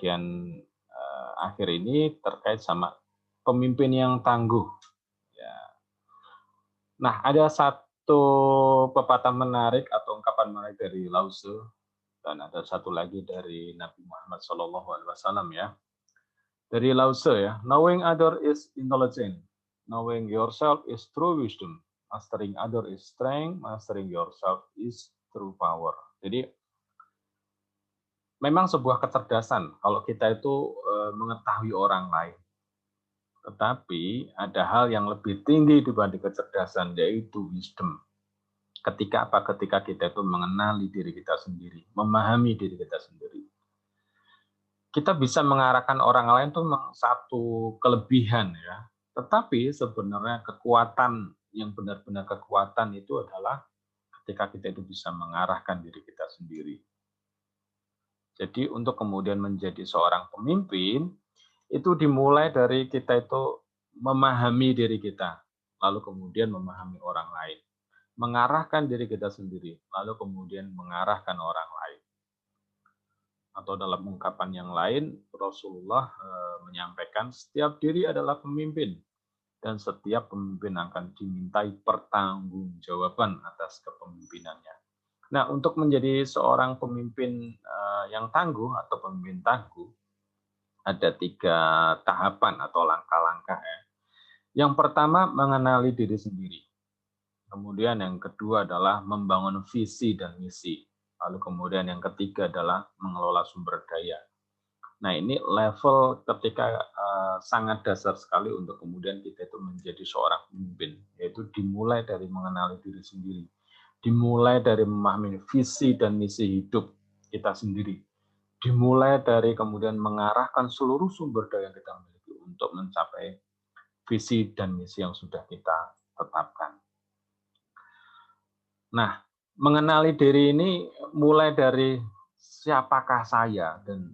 bagian akhir ini terkait sama pemimpin yang tangguh. Ya. Nah, ada satu pepatah menarik atau ungkapan menarik dari Lao Tzu dan ada satu lagi dari Nabi Muhammad SAW ya. Dari Lao Tzu ya, knowing other is intelligent, knowing yourself is true wisdom, mastering other is strength, mastering yourself is true power. Jadi memang sebuah kecerdasan kalau kita itu mengetahui orang lain. Tetapi ada hal yang lebih tinggi dibanding kecerdasan, yaitu wisdom. Ketika apa? Ketika kita itu mengenali diri kita sendiri, memahami diri kita sendiri. Kita bisa mengarahkan orang lain itu satu kelebihan ya. Tetapi sebenarnya kekuatan yang benar-benar kekuatan itu adalah ketika kita itu bisa mengarahkan diri kita sendiri. Jadi untuk kemudian menjadi seorang pemimpin, itu dimulai dari kita itu memahami diri kita, lalu kemudian memahami orang lain. Mengarahkan diri kita sendiri, lalu kemudian mengarahkan orang lain. Atau dalam ungkapan yang lain, Rasulullah menyampaikan setiap diri adalah pemimpin dan setiap pemimpin akan dimintai pertanggungjawaban atas kepemimpinannya. Nah, untuk menjadi seorang pemimpin yang tangguh atau pemimpin tangguh, ada 3 tahapan atau langkah-langkah ya. Yang pertama, mengenali diri sendiri. Kemudian yang kedua adalah membangun visi dan misi. Lalu kemudian yang ketiga adalah mengelola sumber daya. Nah, ini level ketika sangat dasar sekali untuk kemudian kita itu menjadi seorang pemimpin, yaitu dimulai dari mengenali diri sendiri, dimulai dari memahami visi dan misi hidup kita sendiri, dimulai dari kemudian mengarahkan seluruh sumber daya yang kita miliki untuk mencapai visi dan misi yang sudah kita tetapkan. Nah, mengenali diri ini mulai dari siapakah saya dan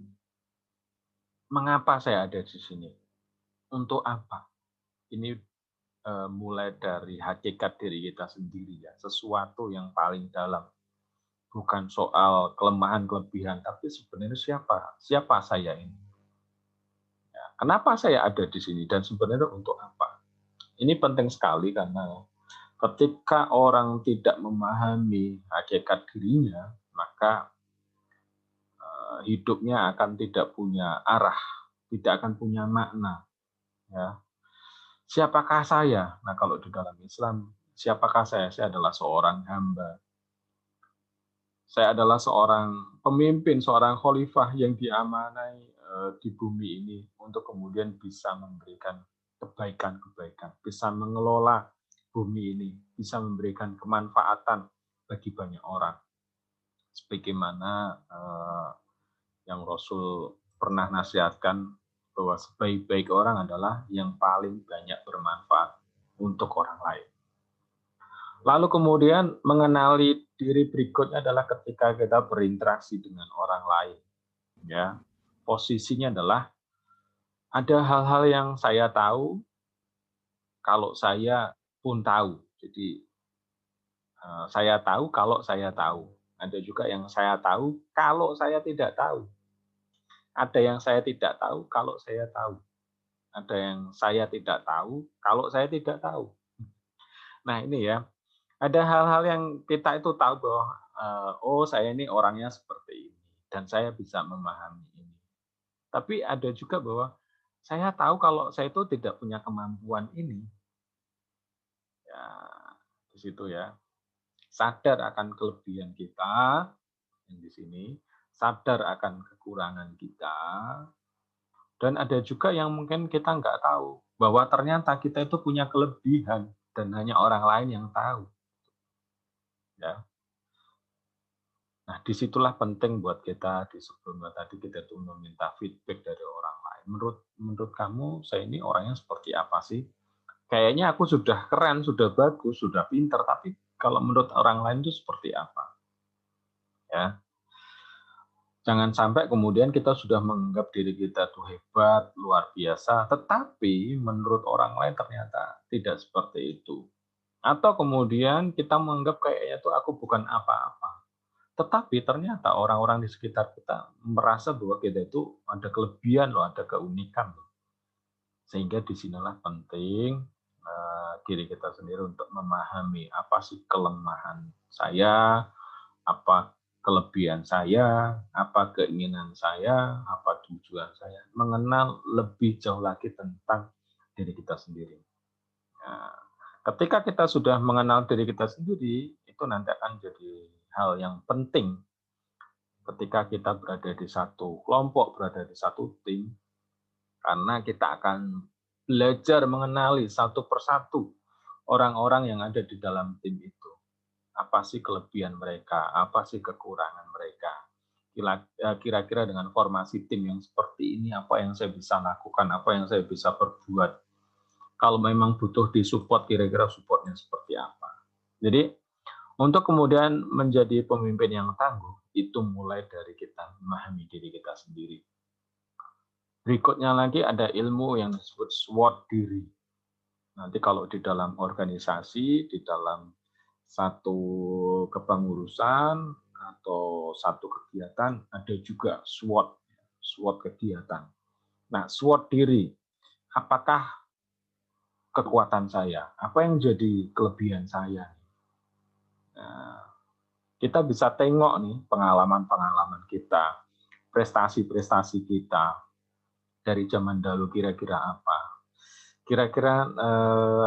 mengapa saya ada di sini, untuk apa. Ini mulai dari hakikat diri kita sendiri ya, sesuatu yang paling dalam. Bukan soal kelemahan kelebihan, tapi sebenarnya siapa saya ini. Ya, kenapa saya ada di sini dan sebenarnya untuk apa. Ini penting sekali karena ketika orang tidak memahami hakikat dirinya, maka hidupnya akan tidak punya arah, tidak akan punya makna. Ya. Siapakah saya? Nah, kalau di dalam Islam, siapakah saya? Saya adalah seorang hamba. Saya adalah seorang pemimpin, seorang khalifah yang diamanai di bumi ini untuk kemudian bisa memberikan kebaikan-kebaikan, bisa mengelola bumi ini, bisa memberikan kemanfaatan bagi banyak orang. Sebagaimana yang Rasul pernah nasihatkan bahwa sebaik-baik orang adalah yang paling banyak bermanfaat untuk orang lain. Lalu kemudian mengenali diri berikutnya adalah ketika kita berinteraksi dengan orang lain. Ya, posisinya adalah ada hal-hal yang saya tahu kalau saya pun tahu. Jadi saya tahu kalau saya tahu. Ada juga yang saya tahu kalau saya tidak tahu. Ada yang saya tidak tahu kalau saya tahu. Ada yang saya tidak tahu kalau saya tidak tahu. Nah ini ya, ada hal-hal yang kita itu tahu bahwa oh saya ini orangnya seperti ini dan saya bisa memahami ini. Tapi ada juga bahwa saya tahu kalau saya itu tidak punya kemampuan ini. Ya, di situ ya. Sadar akan kelebihan kita yang di sini, sadar akan kekurangan kita, dan ada juga yang mungkin kita nggak tahu bahwa ternyata kita itu punya kelebihan dan hanya orang lain yang tahu. Ya. Nah, disitulah penting buat kita di sebelumnya tadi kita tuh meminta feedback dari orang lain. Menurut kamu saya ini orangnya seperti apa sih? Kayaknya aku sudah keren, sudah bagus, sudah pinter, tapi kalau menurut orang lain itu seperti apa? Ya. Jangan sampai kemudian kita sudah menganggap diri kita tuh hebat, luar biasa, tetapi menurut orang lain ternyata tidak seperti itu. Atau kemudian kita menganggap kayaknya tuh aku bukan apa-apa. Tetapi ternyata orang-orang di sekitar kita merasa bahwa kita itu ada kelebihan loh, ada keunikan loh. Sehingga disinilah penting diri kita sendiri untuk memahami apa sih kelemahan saya, apa kelebihan saya, apa keinginan saya, apa tujuan saya. Mengenal lebih jauh lagi tentang diri kita sendiri. Nah, ketika kita sudah mengenal diri kita sendiri, itu nanti akan jadi hal yang penting ketika kita berada di satu kelompok, berada di satu tim, karena kita akan belajar mengenali satu persatu orang-orang yang ada di dalam tim itu. Apa sih kelebihan mereka, apa sih kekurangan mereka. Kira-kira dengan formasi tim yang seperti ini, apa yang saya bisa lakukan, apa yang saya bisa perbuat. Kalau memang butuh disupport, kira-kira supportnya seperti apa. Jadi, untuk kemudian menjadi pemimpin yang tangguh, itu mulai dari kita memahami diri kita sendiri. Berikutnya lagi ada ilmu yang disebut SWOT diri. Nanti kalau di dalam organisasi, di dalam satu kepengurusan atau satu kegiatan, ada juga SWOT kegiatan. Nah, SWOT diri, apakah kekuatan saya? Apa yang jadi kelebihan saya? Nah, kita bisa tengok nih pengalaman-pengalaman kita, prestasi-prestasi kita dari zaman dahulu kira-kira apa? Kira-kira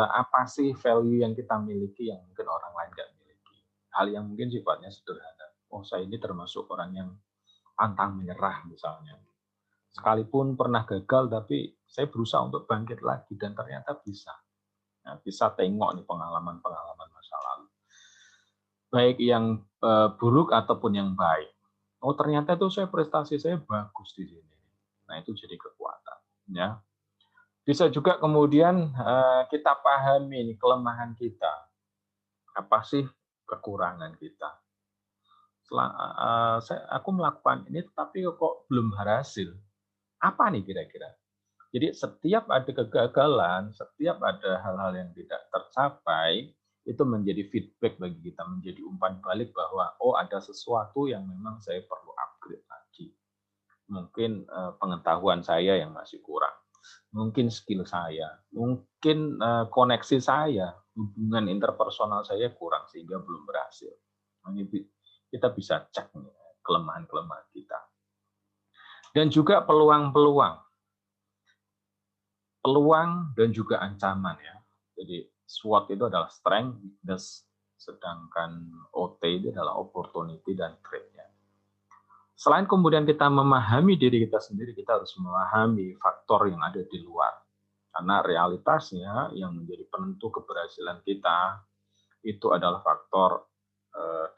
apa sih value yang kita miliki yang mungkin orang lain nggak miliki? Hal yang mungkin sifatnya sederhana. Oh, saya ini termasuk orang yang pantang menyerah misalnya. Sekalipun pernah gagal, tapi saya berusaha untuk bangkit lagi dan ternyata bisa. Nah, bisa tengok nih pengalaman-pengalaman masa lalu. Baik yang buruk ataupun yang baik. Oh, ternyata itu prestasi saya bagus di sini. Nah, itu jadi kekuatan. Ya. Bisa juga kemudian kita pahami nih kelemahan kita. Apa sih kekurangan kita? Aku melakukan ini tetapi kok belum berhasil. Apa nih kira-kira? Jadi setiap ada kegagalan, setiap ada hal-hal yang tidak tercapai, itu menjadi feedback bagi kita, menjadi umpan balik bahwa oh ada sesuatu yang memang saya perlu upgrade lagi. Mungkin pengetahuan saya yang masih kurang. Mungkin skill saya, mungkin koneksi saya, hubungan interpersonal saya kurang sehingga belum berhasil. Kita bisa cek kelemahan-kelemahan kita. Dan juga peluang-peluang. Peluang dan juga ancaman ya. Jadi SWOT itu adalah strength, weakness, sedangkan OT itu adalah opportunity dan threat-nya. Selain kemudian kita memahami diri kita sendiri, kita harus memahami faktor yang ada di luar. Karena realitasnya yang menjadi penentu keberhasilan kita itu adalah faktor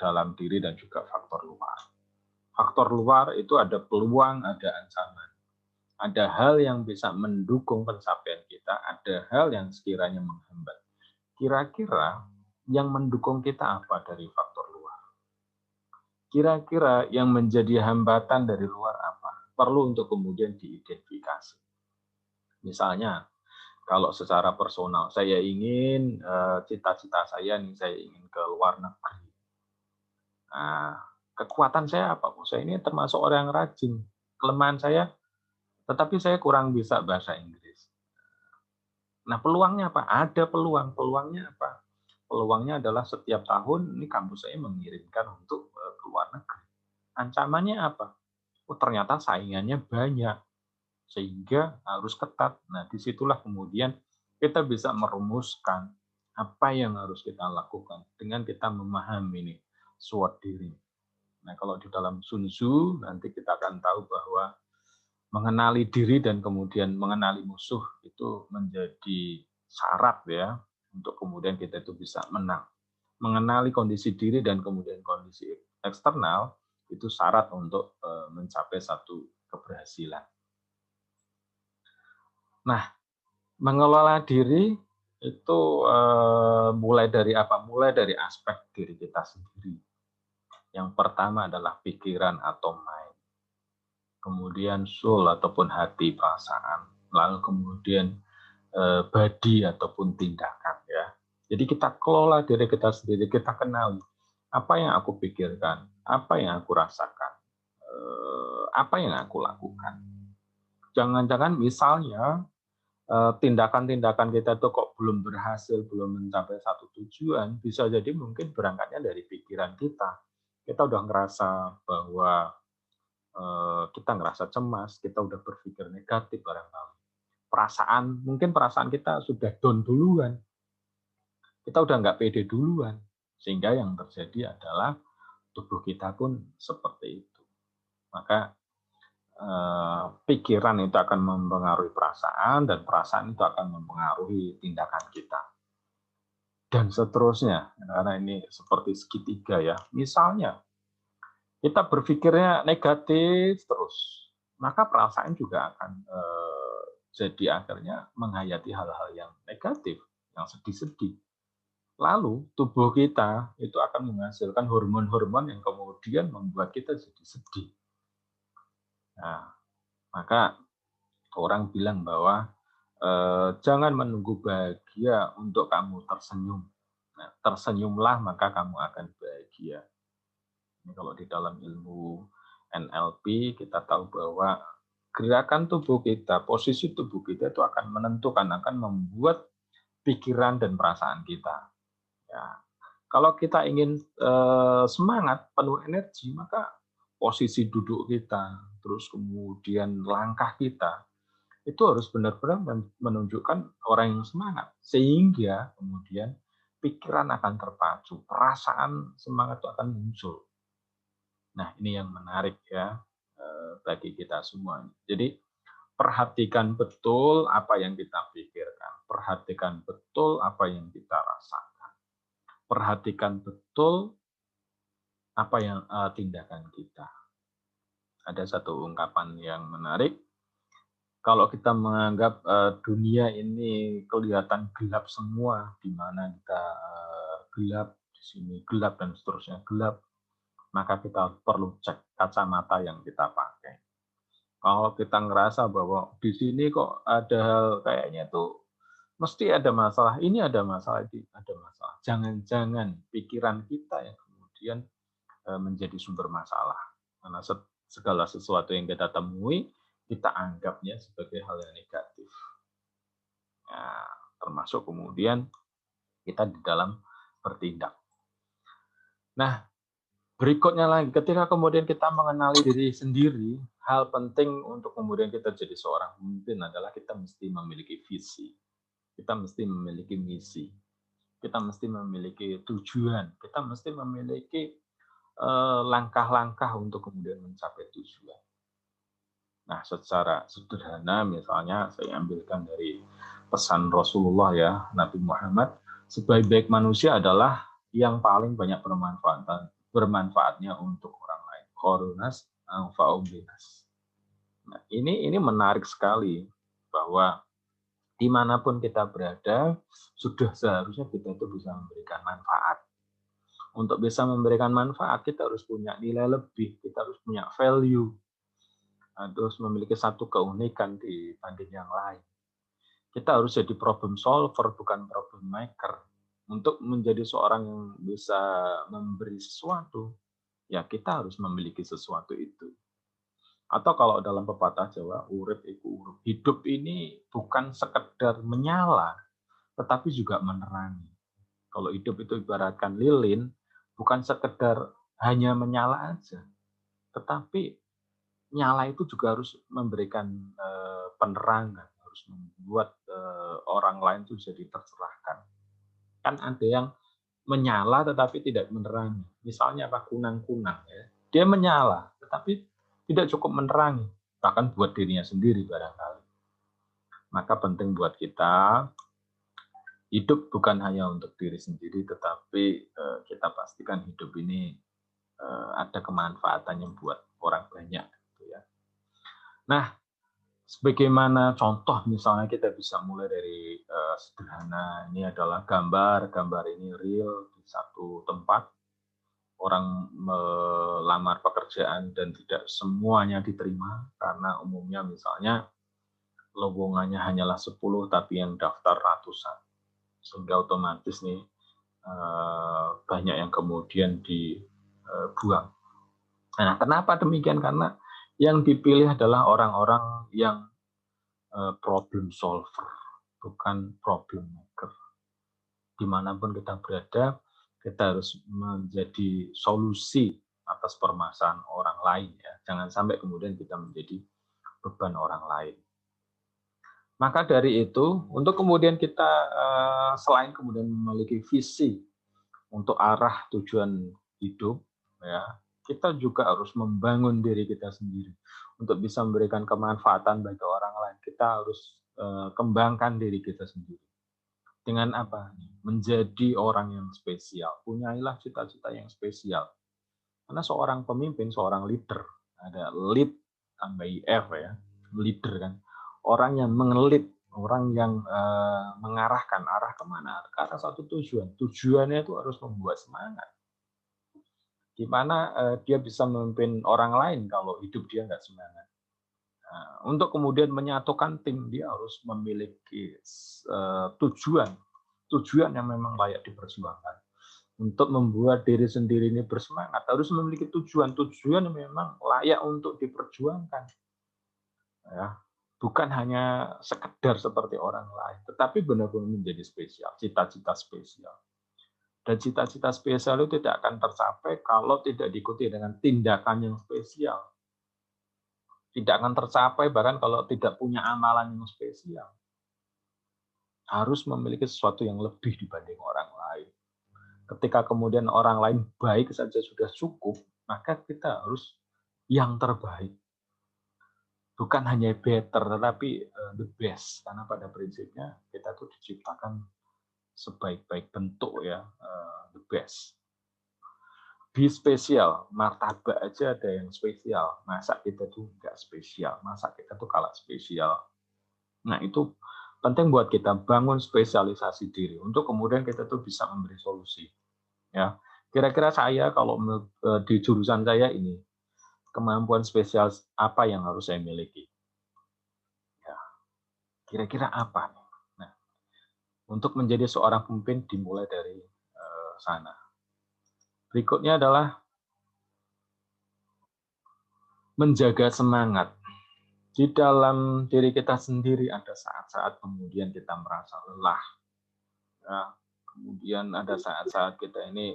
dalam diri dan juga faktor luar. Faktor luar itu ada peluang, ada ancaman. Ada hal yang bisa mendukung pencapaian kita, ada hal yang sekiranya menghambat. Kira-kira yang mendukung kita apa dari faktor luar? Kira-kira yang menjadi hambatan dari luar apa? Perlu untuk kemudian diidentifikasi. Misalnya, kalau secara personal, saya ingin cita-cita saya nih, saya ingin ke luar negeri. Nah, kekuatan saya apa? Saya ini termasuk orang yang rajin. Kelemahan saya, tetapi saya kurang bisa bahasa Inggris. Nah, peluangnya apa? Ada peluang. Peluangnya apa? Peluangnya adalah setiap tahun ini kampus saya mengirimkan untuk ke luar negeri. Ancamannya apa? Oh, ternyata saingannya banyak. Sehingga harus ketat. Nah, disitulah kemudian kita bisa merumuskan apa yang harus kita lakukan dengan kita memahami nih SWOT diri. Nah, kalau di dalam Sun Tzu nanti kita akan tahu bahwa mengenali diri dan kemudian mengenali musuh itu menjadi syarat ya untuk kemudian kita itu bisa menang. Mengenali kondisi diri dan kemudian kondisi eksternal itu syarat untuk mencapai satu keberhasilan. Nah, mengelola diri itu mulai dari apa? Mulai dari aspek diri kita sendiri. Yang pertama adalah pikiran atau mind. Kemudian soul ataupun hati, perasaan. Lalu kemudian body ataupun tindakan ya. Jadi kita kelola diri kita sendiri, kita kenali Apa yang aku pikirkan, apa yang aku rasakan, apa yang aku lakukan. Jangan-jangan misalnya tindakan-tindakan kita itu kok belum berhasil, belum mencapai satu tujuan, bisa jadi mungkin berangkatnya dari pikiran kita. Kita udah ngerasa bahwa kita ngerasa cemas, kita udah berpikir negatif barangkali. Mungkin perasaan kita sudah down duluan. Kita udah nggak pede duluan. Sehingga yang terjadi adalah tubuh kita pun seperti itu. Maka pikiran itu akan mempengaruhi perasaan, dan perasaan itu akan mempengaruhi tindakan kita. Dan seterusnya, karena ini seperti segitiga ya. Misalnya, kita berpikirnya negatif terus, maka perasaan juga akan jadi akhirnya menghayati hal-hal yang negatif, yang sedih-sedih. Lalu tubuh kita itu akan menghasilkan hormon-hormon yang kemudian membuat kita jadi sedih. Nah, maka orang bilang bahwa jangan menunggu bahagia untuk kamu tersenyum. Nah, tersenyumlah maka kamu akan bahagia. Ini kalau di dalam ilmu NLP kita tahu bahwa gerakan tubuh kita, posisi tubuh kita itu akan menentukan, akan membuat pikiran dan perasaan kita. Ya. Kalau kita ingin semangat, penuh energi, maka posisi duduk kita, terus kemudian langkah kita, itu harus benar-benar menunjukkan orang yang semangat. Sehingga kemudian pikiran akan terpacu, perasaan semangat itu akan muncul. Nah, ini yang menarik ya bagi kita semua. Jadi, perhatikan betul apa yang kita pikirkan. Perhatikan betul apa yang kita rasakan. Perhatikan betul apa yang tindakan kita. Ada satu ungkapan yang menarik. Kalau kita menganggap dunia ini kelihatan gelap semua, di mana kita gelap, di sini gelap, dan seterusnya gelap, maka kita perlu cek kacamata yang kita pakai. Kalau kita ngerasa bahwa di sini kok ada hal kayaknya tuh mesti ada masalah, ini ada masalah, ini ada masalah. Jangan-jangan pikiran kita yang kemudian menjadi sumber masalah. Karena segala sesuatu yang kita temui, kita anggapnya sebagai hal yang negatif. Nah, termasuk kemudian kita di dalam bertindak. Nah, berikutnya lagi, ketika kemudian kita mengenali diri sendiri, hal penting untuk kemudian kita jadi seorang pemimpin adalah kita mesti memiliki visi. Kita mesti memiliki misi. Kita mesti memiliki tujuan. Kita mesti memiliki langkah-langkah untuk kemudian mencapai tujuan. Nah, secara sederhana misalnya saya ambilkan dari pesan Rasulullah ya, Nabi Muhammad, sebaik-baik manusia adalah yang paling banyak bermanfaatnya untuk orang lain. Khorunas anfa'um linas. Nah, ini menarik sekali bahwa dimanapun kita berada, sudah seharusnya kita itu bisa memberikan manfaat. Untuk bisa memberikan manfaat, kita harus punya nilai lebih, kita harus punya value, harus memiliki satu keunikan dibanding yang lain. Kita harus jadi problem solver, bukan problem maker. Untuk menjadi seorang yang bisa memberi sesuatu, ya kita harus memiliki sesuatu itu. Atau kalau dalam pepatah Jawa, urip iku urup. Hidup ini bukan sekedar menyala, tetapi juga menerangi. Kalau hidup itu ibaratkan lilin, bukan sekedar hanya menyala aja, tetapi nyala itu juga harus memberikan penerangan, harus membuat orang lain itu jadi tercerahkan. Kan ada yang menyala tetapi tidak menerangi. Misalnya apa, kunang-kunang ya. Dia menyala tetapi tidak cukup menerangi, bahkan buat dirinya sendiri barangkali. Maka penting buat kita hidup bukan hanya untuk diri sendiri, tetapi kita pastikan hidup ini ada kemanfaatannya buat orang banyak. Nah, sebagaimana contoh misalnya kita bisa mulai dari sederhana, ini adalah gambar ini real di satu tempat, orang melamar pekerjaan dan tidak semuanya diterima karena umumnya misalnya lowongannya hanyalah 10 tapi yang daftar ratusan, sehingga otomatis nih banyak yang kemudian dibuang. Nah, kenapa demikian? Karena yang dipilih adalah orang-orang yang problem solver, bukan problem maker. Dimanapun kita berada, kita harus menjadi solusi atas permasalahan orang lain. Ya. Jangan sampai kemudian kita menjadi beban orang lain. Maka dari itu, untuk kemudian kita selain kemudian memiliki visi untuk arah tujuan hidup, ya, kita juga harus membangun diri kita sendiri untuk bisa memberikan kemanfaatan bagi orang lain. Kita harus kembangkan diri kita sendiri. Dengan apa? Menjadi orang yang spesial. Punyailah cita-cita yang spesial. Karena seorang pemimpin, seorang leader, ada lead tambah IF ya, leader kan. Orang yang mengelit, orang yang mengarahkan arah kemana? Ke arah satu tujuan. Tujuannya itu harus membuat semangat. Gimana dia bisa memimpin orang lain kalau hidup dia nggak semangat? Nah, untuk kemudian menyatukan tim, dia harus memiliki tujuan yang memang layak diperjuangkan. Untuk membuat diri sendiri ini bersemangat, harus memiliki tujuan yang memang layak untuk diperjuangkan. Ya, bukan hanya sekedar seperti orang lain, tetapi benar-benar menjadi spesial, cita-cita spesial. Dan cita-cita spesial itu tidak akan tercapai kalau tidak diikuti dengan tindakan yang spesial. Tidak akan tercapai bahkan kalau tidak punya amalan yang spesial. Harus memiliki sesuatu yang lebih dibanding orang lain. Ketika kemudian orang lain baik saja sudah cukup, maka kita harus yang terbaik. Bukan hanya better, tetapi the best. Karena pada prinsipnya kita tuh diciptakan sebaik-baik bentuk ya, the best. Be spesial, martabak aja ada yang spesial. Masa kita tuh nggak spesial, masa kita tuh kalah spesial. Nah itu penting buat kita bangun spesialisasi diri untuk kemudian kita tuh bisa memberi solusi. Ya, kira-kira saya kalau di jurusan saya ini kemampuan spesial apa yang harus saya miliki? Ya, kira-kira apa? Nah, untuk menjadi seorang pemimpin dimulai dari sana. Berikutnya adalah menjaga semangat. Di dalam diri kita sendiri ada saat-saat kemudian kita merasa lelah. Ya, kemudian ada saat-saat kita ini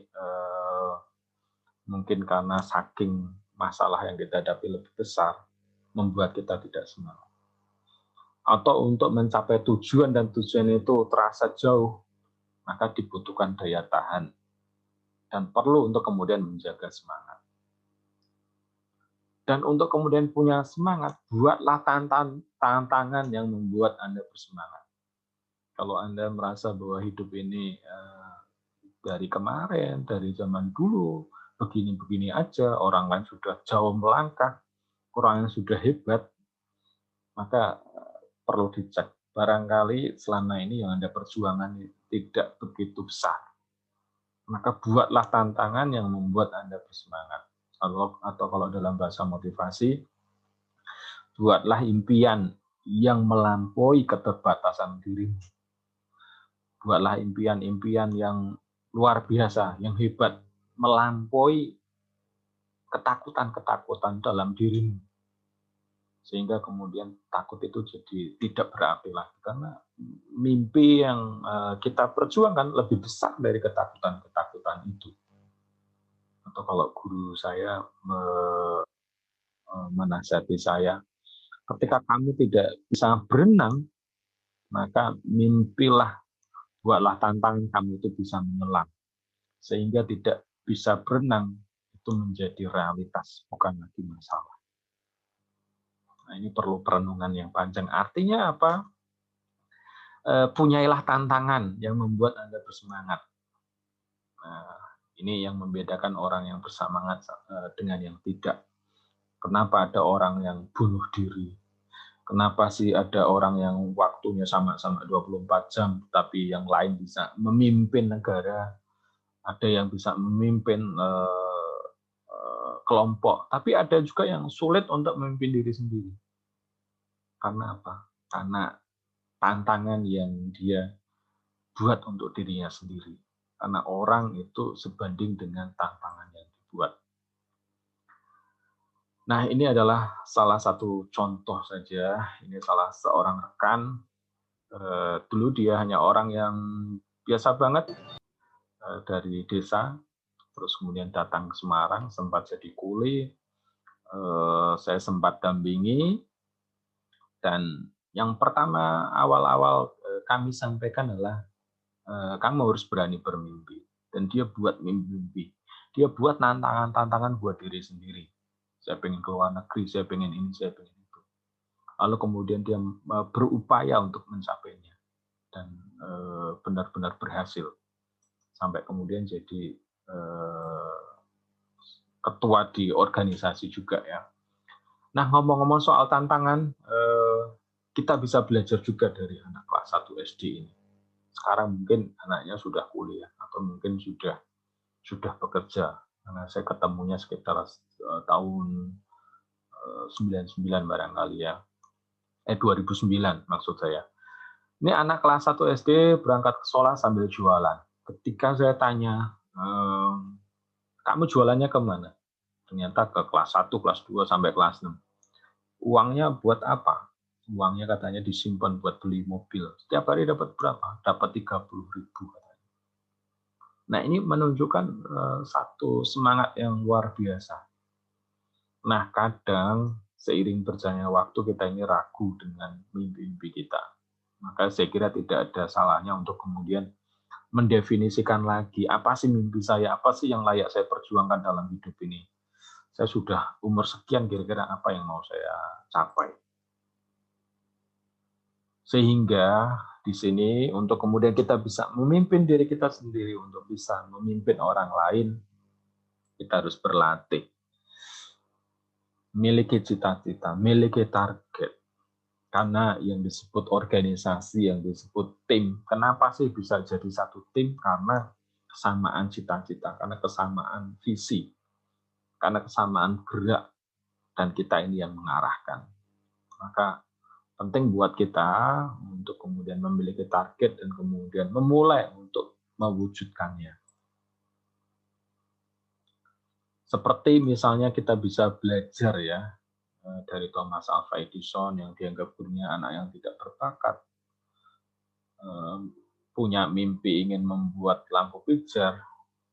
mungkin karena saking masalah yang kita hadapi lebih besar, membuat kita tidak semangat. Atau untuk mencapai tujuan dan tujuan itu terasa jauh, maka dibutuhkan daya tahan. Dan perlu untuk kemudian menjaga semangat. Dan untuk kemudian punya semangat, buatlah tantangan yang membuat Anda bersemangat. Kalau Anda merasa bahwa hidup ini dari kemarin, dari zaman dulu, begini-begini aja, orang lain sudah jauh melangkah, orang yang sudah hebat, maka perlu dicek. Barangkali selama ini yang Anda perjuangan tidak begitu besar. Maka buatlah tantangan yang membuat Anda bersemangat. Atau kalau dalam bahasa motivasi, buatlah impian yang melampaui keterbatasan dirimu. Buatlah impian-impian yang luar biasa, yang hebat, melampaui ketakutan-ketakutan dalam dirimu. Sehingga kemudian takut itu jadi tidak berarti lagi. Karena mimpi yang kita perjuangkan lebih besar dari ketakutan-ketakutan itu. Atau kalau guru saya menasihati saya, ketika kamu tidak bisa berenang, maka mimpilah, buatlah tantangan kamu itu bisa menyelam. Sehingga tidak bisa berenang itu menjadi realitas, bukan lagi masalah. Nah, ini perlu perenungan yang panjang. Artinya apa? Punyailah tantangan yang membuat Anda bersemangat. Nah, ini yang membedakan orang yang bersemangat dengan yang tidak. Kenapa ada orang yang bunuh diri? Kenapa sih ada orang yang waktunya sama-sama 24 jam, tapi yang lain bisa memimpin negara, ada yang bisa memimpin kelompok, tapi ada juga yang sulit untuk memimpin diri sendiri. Karena apa? Karena tantangan yang dia buat untuk dirinya sendiri. Karena orang itu sebanding dengan tantangan yang dibuat. Nah, ini adalah salah satu contoh saja. Ini salah seorang rekan. Dulu dia hanya orang yang biasa banget, dari desa, terus kemudian datang ke Semarang, sempat jadi kuli. Saya sempat dampingi, dan yang pertama awal-awal kami sampaikan adalah, kamu harus berani bermimpi. Dan dia buat mimpi-mimpi. Dia buat tantangan-tantangan buat diri sendiri. Saya pengen ke luar negeri, saya pengen ini, saya pengen itu. Lalu kemudian dia berupaya untuk mencapainya. Dan benar-benar berhasil. Sampai kemudian jadi ketua di organisasi juga ya. Nah, ngomong-ngomong soal tantangan, kita bisa belajar juga dari anak kelas 1 SD ini. Sekarang mungkin anaknya sudah kuliah atau mungkin sudah bekerja. Karena saya ketemunya sekitar tahun 99 barangkali ya. 2009 maksud saya. Ini anak kelas 1 SD berangkat ke sekolah sambil jualan. Ketika saya tanya, kamu jualannya kemana? Ternyata ke kelas 1, kelas 2, sampai kelas 6. Uangnya buat apa? Uangnya katanya disimpan buat beli mobil. Setiap hari dapat berapa? Dapat 30.000. Nah, ini menunjukkan satu semangat yang luar biasa. Nah, kadang seiring berjalannya waktu kita ini ragu dengan mimpi-mimpi kita. Maka saya kira tidak ada salahnya untuk kemudian mendefinisikan lagi, apa sih mimpi saya, apa sih yang layak saya perjuangkan dalam hidup ini. Saya sudah umur sekian, kira-kira apa yang mau saya capai. Sehingga di sini untuk kemudian kita bisa memimpin diri kita sendiri, untuk bisa memimpin orang lain, kita harus berlatih. Miliki cita-cita, miliki target. Karena yang disebut organisasi, yang disebut tim, kenapa sih bisa jadi satu tim? Karena kesamaan cita-cita, karena kesamaan visi, karena kesamaan gerak, dan kita ini yang mengarahkan. Maka penting buat kita untuk kemudian memiliki target dan kemudian memulai untuk mewujudkannya. Seperti misalnya kita bisa belajar ya dari Thomas Alva Edison yang dianggap gurunya anak yang tidak berbakat, punya mimpi ingin membuat lampu pijar,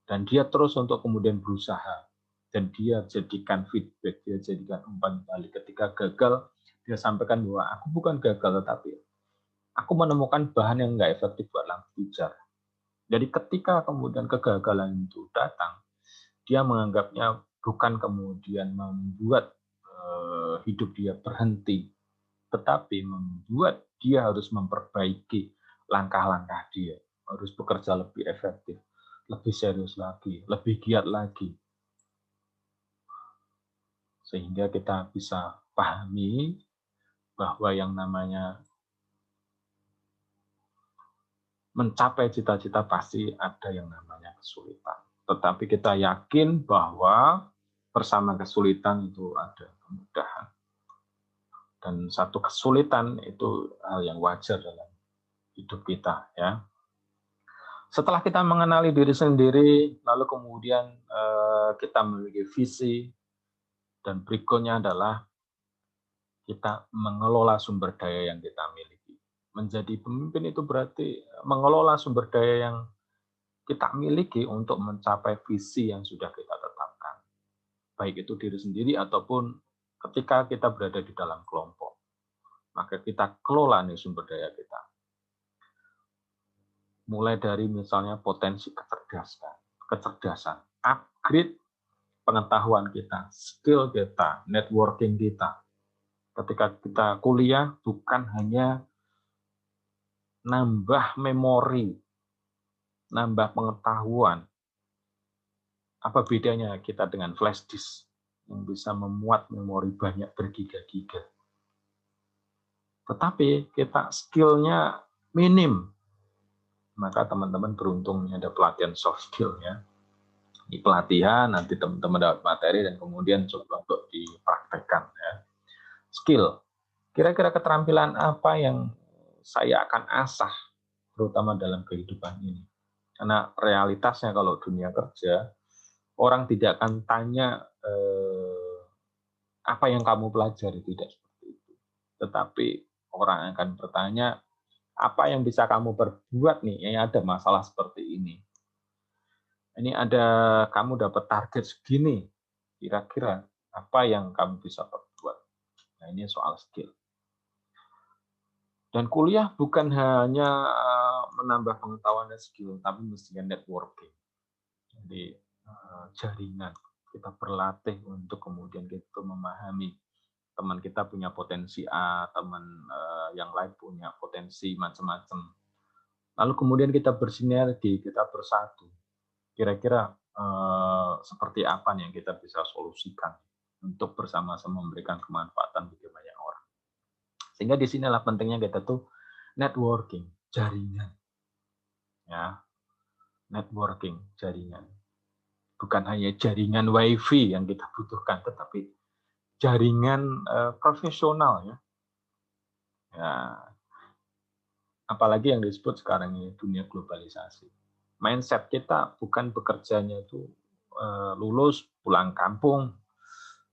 dan dia terus untuk kemudian berusaha, dan dia jadikan feedback, dia jadikan umpan balik. Ketika gagal, dia sampaikan bahwa aku bukan gagal, tetapi aku menemukan bahan yang nggak efektif buat lampu pijar. Jadi ketika kemudian kegagalan itu datang, dia menganggapnya bukan kemudian membuat hidup dia berhenti, tetapi membuat dia harus memperbaiki langkah-langkah dia, harus bekerja lebih efektif, lebih serius lagi, lebih giat lagi. Sehingga kita bisa pahami bahwa yang namanya mencapai cita-cita pasti ada yang namanya kesulitan. Tetapi kita yakin bahwa bersama kesulitan itu ada kemudahan. Dan satu kesulitan itu hal yang wajar dalam hidup kita ya. Setelah kita mengenali diri sendiri, lalu kemudian kita memiliki visi, dan berikutnya adalah kita mengelola sumber daya yang kita miliki. Menjadi pemimpin itu berarti mengelola sumber daya yang kita miliki untuk mencapai visi yang sudah kita tetapkan. Baik itu diri sendiri ataupun ketika kita berada di dalam kelompok. Maka kita kelola nih sumber daya kita. Mulai dari misalnya potensi kecerdasan, upgrade pengetahuan kita, skill kita, networking kita. Ketika kita kuliah bukan hanya nambah memori, nambah pengetahuan. Apa bedanya kita dengan flash disk yang bisa memuat memori banyak bergiga-giga. Tetapi kita skillnya minim, maka teman-teman beruntung ada pelatihan soft skill ya. Di pelatihan nanti teman-teman dapat materi dan kemudian coba untuk dipraktekkan ya. Skill, kira-kira keterampilan apa yang saya akan asah terutama dalam kehidupan ini. Karena realitasnya kalau dunia kerja, orang tidak akan tanya apa yang kamu pelajari, tidak seperti itu. Tetapi orang akan bertanya, apa yang bisa kamu perbuat nih? Yang ada masalah seperti ini. Ini ada kamu dapat target segini, kira-kira apa yang kamu bisa perbuat? Nah, ini soal skill. Dan kuliah bukan hanya menambah pengetahuan dan skill, tapi mestinya networking. Jadi jaringan. Kita berlatih untuk kemudian kita memahami teman kita punya potensi A, teman yang lain punya potensi macam-macam. Lalu kemudian kita bersinergi, kita bersatu. Kira-kira seperti apa nih yang kita bisa solusikan untuk bersama-sama memberikan kemanfaatan bagi banyak orang. Sehingga di sinilah pentingnya kita tuh networking, jaringan. Ya, networking, jaringan. Bukan hanya jaringan wifi yang kita butuhkan, tetapi jaringan profesional ya. Ya, apalagi yang disebut sekarang ini dunia globalisasi. Mindset kita bukan bekerjanya itu lulus pulang kampung,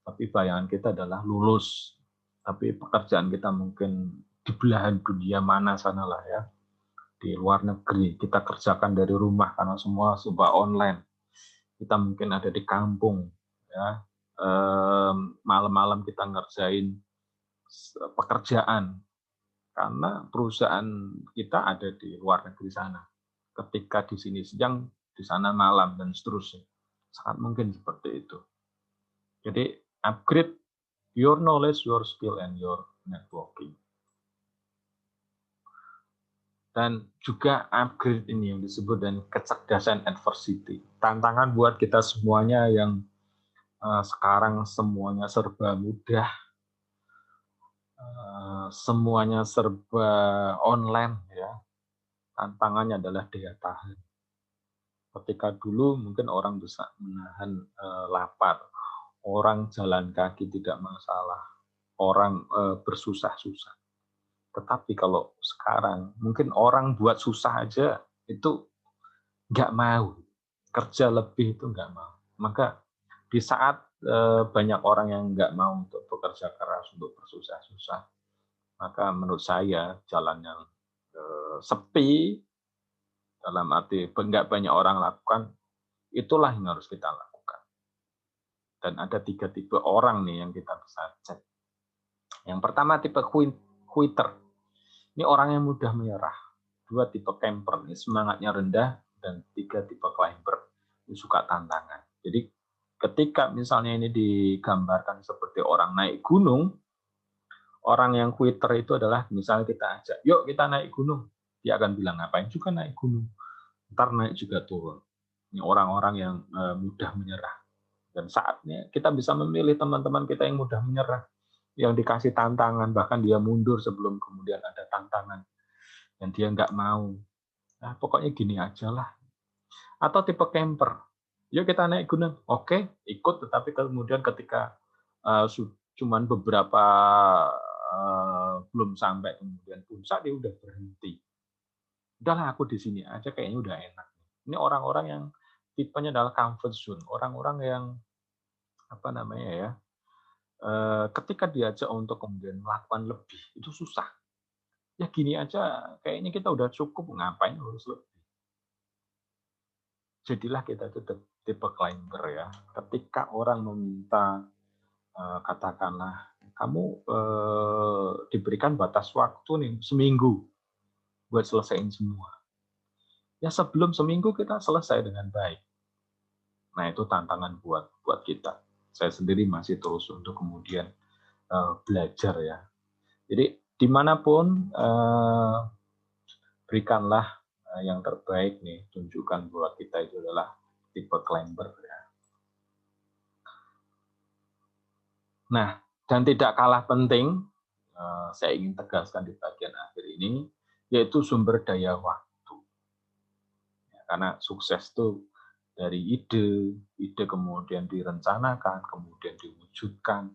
tapi bayangan kita adalah lulus, tapi pekerjaan kita mungkin di belahan dunia mana sanalah ya, di luar negeri, kita kerjakan dari rumah karena semua serba online. Kita mungkin ada di kampung, ya, malam-malam kita ngerjain pekerjaan karena perusahaan kita ada di luar negeri sana. Ketika di sini siang, di sana malam dan seterusnya. Sangat mungkin seperti itu. Jadi upgrade your knowledge, your skill, and your networking. Dan juga upgrade ini yang disebut dengan kecerdasan adversity. Tantangan buat kita semuanya yang sekarang semuanya serba mudah, semuanya serba online ya. Tantangannya adalah daya tahan. Ketika dulu mungkin orang bisa menahan lapar, orang jalan kaki tidak masalah, orang bersusah-susah. Tetapi kalau sekarang mungkin orang buat susah aja itu nggak mau, kerja lebih itu nggak mau. Maka di saat banyak orang yang nggak mau untuk bekerja keras, untuk bersusah-susah, maka menurut saya jalan yang sepi, dalam arti nggak banyak orang lakukan, itulah yang harus kita lakukan. Dan ada 3 tipe orang nih yang kita bisa cek. Yang pertama tipe quitter. Ini orang yang mudah menyerah. 2 tipe camper, ini semangatnya rendah. Dan 3 tipe climber, ini suka tantangan. Jadi ketika misalnya ini digambarkan seperti orang naik gunung, orang yang quitter itu adalah misalnya kita ajak, yuk kita naik gunung. Dia akan bilang, ngapain juga naik gunung. Ntar naik juga turun. Ini orang-orang yang mudah menyerah. Dan saatnya kita bisa memilih teman-teman kita yang mudah menyerah, yang dikasih tantangan, bahkan dia mundur sebelum kemudian ada tantangan, dan dia nggak mau. Nah, pokoknya gini aja lah. Atau tipe camper, yuk kita naik gunung, oke, ikut, tetapi kemudian ketika cuman beberapa belum sampai kemudian puncak, dia udah berhenti. Udahlah aku di sini aja, kayaknya udah enak. Ini orang-orang yang tipenya adalah comfort zone, orang-orang yang apa namanya ya, ketika diajak untuk kemudian melakukan lebih, itu susah. Ya gini aja, kayaknya kita udah cukup, ngapain harus lebih. Jadilah kita itu tipe climber ya. Ketika orang meminta, katakanlah, kamu diberikan batas waktu nih, seminggu, buat selesaiin semua. Ya sebelum seminggu kita selesai dengan baik. Nah itu tantangan buat kita. Saya sendiri masih terus untuk kemudian belajar ya. Jadi dimanapun berikanlah yang terbaik nih, tunjukkan buat kita itu adalah tipe climber ya. Nah, dan tidak kalah penting, saya ingin tegaskan di bagian akhir ini, yaitu sumber daya waktu. Ya, karena sukses itu dari ide kemudian direncanakan, kemudian diwujudkan,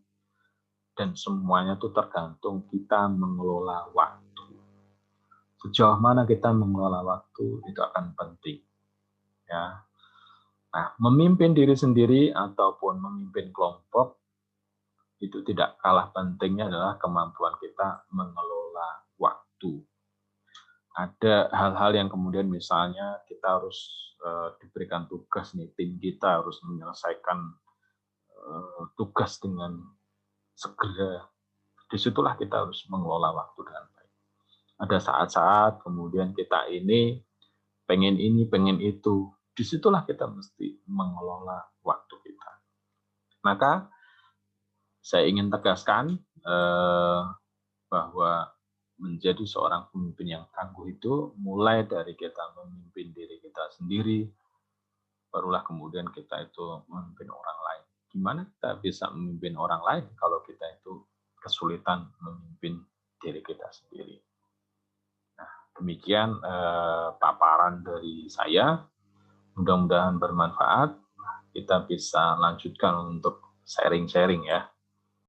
dan semuanya itu tergantung kita mengelola waktu. Sejauh mana kita mengelola waktu itu akan penting. Ya. Nah, memimpin diri sendiri ataupun memimpin kelompok itu tidak kalah pentingnya adalah kemampuan kita mengelola waktu. Ada hal-hal yang kemudian misalnya kita harus diberikan tugas nih, tim kita harus menyelesaikan tugas dengan segera. Disitulah kita harus mengelola waktu dengan baik. Ada saat-saat kemudian kita ini, pengen itu. Disitulah kita mesti mengelola waktu kita. Maka saya ingin tegaskan bahwa menjadi seorang pemimpin yang tangguh itu mulai dari kita memimpin diri kita sendiri, barulah kemudian kita itu memimpin orang lain. Gimana kita bisa memimpin orang lain kalau kita itu kesulitan memimpin diri kita sendiri? Nah, demikian paparan dari saya. Mudah-mudahan bermanfaat. Kita bisa lanjutkan untuk sharing-sharing ya.